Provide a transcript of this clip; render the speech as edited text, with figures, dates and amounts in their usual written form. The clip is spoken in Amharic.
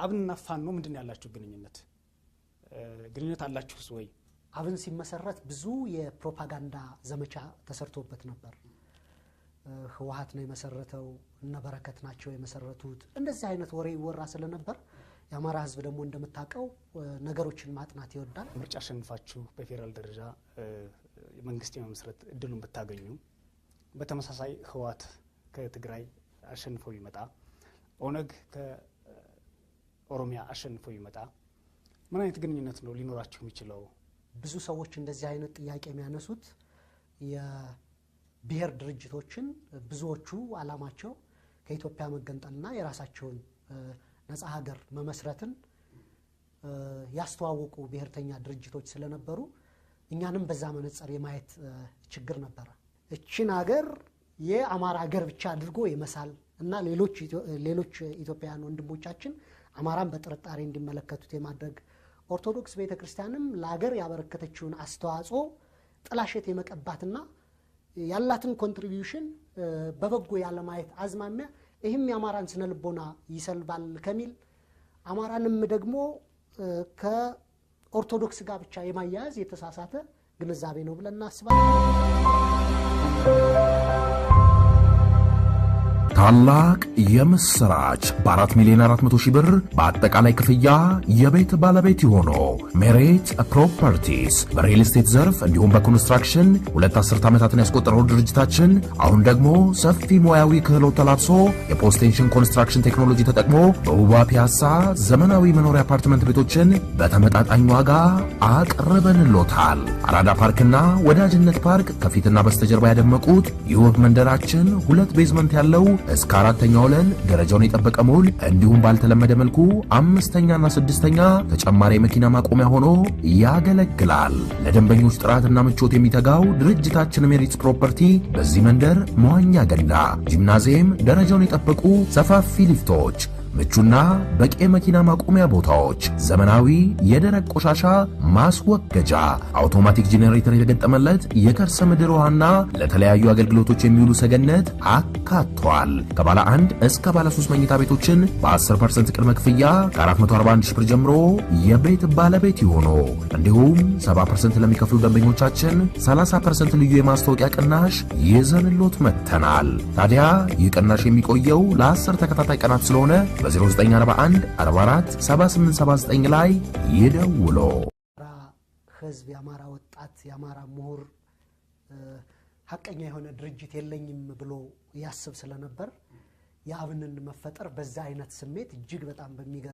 አብንና ፋኖ ምንድን ያላችሁ ግንኙነት አላችሁስ ወይ? አብን ሲመሰረት ብዙ የፕሮፓጋንዳ ዘመቻ ተሰርቶበት ነበር። ህወሓት ነው የመሰረተው እና በረከት ናቸው የመሰረቱት እንደዚህ አይነት ወሬ ይወራ ስለነበር የአማራ ህዝብ ደግሞ እንደምታቀው ነገሮችን ማጥናት ይወዳል። ምርጫ አሸንፋችሁ በፌደራል ደረጃ መንግስት የመመስረት እድሉን ብታገኙ በተመሳሳይ ህወሓት ከትግራይ አሸንፎ ይመጣ ኦነግ ከኦሮሚያ አሸንፎ ይመጣ ምን አይነት ግንኙነት ነው ሊኖራችሁ የሚችለው? ብዙ ሰዎች እንደዚህ አይነት ጥያቄ የሚያነሱት የብሔር ድርጅቶችን ብዙዎቹ አላማቸው ከኢትዮጵያ መገንጠልና የራሳቸውን ነፃ ሀገር መመስረትን ያስተዋወቁ ብሔርተኛ ድርጅቶች ስለነበሩ እኛንም በዛ መነጽር የማየት ችግር ነበር። እቺን ሀገር የአማራ ሀገር ብቻ አድርጎ የመሳል እና ሌሎች ኢትዮጵያውያን ወንድሞቻችን አማራን በጥርጣሬ እንዲመለከቱት የማድረግ ኦርቶዶክስ ቤተክርስቲያንም ለሀገር ያበረከተችውን አስተዋጽኦ ጥላሸት የመቀባትና ያላትን ኮንትሪቢዩሽን በበጎ ያለማየት አዝማሚያ ይህም የአማራን ስነ ልቦና ይሰልባል ከሚል አማራንም ደግሞ ከኦርቶዶክስ ጋር ብቻ የማያያዝ የተሳሳተ ግንዛቤ ነው ብለን እናስባለን። ታላቅ የምስራች በ4,400,000 ብር በአጠቃላይ ክፍያ የቤት ባለቤት ይሆኑ ሜሪት ፕሮፐርቲስ በሪል ስቴት ዘርፍ እንዲሁም በኮንስትራክሽን 2 ዓመታትን ያስቆጠረው ድርጅታችን አሁን ደግሞ ሰፊ ሙያዊ ክህሎት ተላብሶ የፖስቴንሽን ኮንስትራክሽን ቴክኖሎጂ ተጠቅሞ በውባ ፒያሳ ዘመናዊ መኖሪያ አፓርትመንት ቤቶችን በተመጣጣኝ ዋጋ አቅርበንሎታል። አራዳ ፓርክና ወዳጅነት ፓርክ ከፊትና በስተጀርባ ያደመቁት የውብ መንደራችን 2 ቤዝመንት ያለው እስከ 4ኛ ወለል ደረጃውን የጠበቀ ሞል እንዲሁም ባልተለመደ መልኩ 5ኛና 6ኛ ተጨማሪ መኪና ማቆሚያ ሆኖ ያገለግላል። ለደንበኞች ጥራትና ምቾት የሚተጋው ድርጅታችን ሜሪት ፕሮፐርቲ በዚህ መንደር መዋኛ ገንዳ፣ ጂምናዚየም፣ ደረጃውን የጠበቁ ሰፋፊ ሊፍቶች፣ ምቹና በቂ መኪና ማቆሚያ ቦታዎች፣ ዘመናዊ የደረቅ ቆሻሻ ማስወገጃ፣ አውቶማቲክ ጄኔሬተር የተገጠመለት የከርሰ ምድር ውሃና ለተለያዩ አገልግሎቶች የሚውሉ ሰገነት አካቷል። ከባለ 1 እስከ ባለ 3 መኝታ ቤቶችን በ10% ቅድመ ክፍያ ከ441,000 ብር ጀምሮ የቤት ባለቤት ይሆኑ። እንዲሁም 70% ለሚከፍሉ ደንበኞቻችን 30% ልዩ የማስታወቂያ ቅናሽ ይዘንሎት መጥተናል። ታዲያ ይህ ቅናሽ የሚቆየው ለ10 ተከታታይ ቀናት ስለሆነ በ0941 44 7879 ላይ ይደውሉ። ህዝብ የአማራ ወጣት የአማራ ምሁር ሐቀኛ የሆነ ድርጅት የለኝም ብሎ ያስብ ስለነበር የአብንን መፈጠር በዛ አይነት ስሜት እጅግ በጣም በሚገርም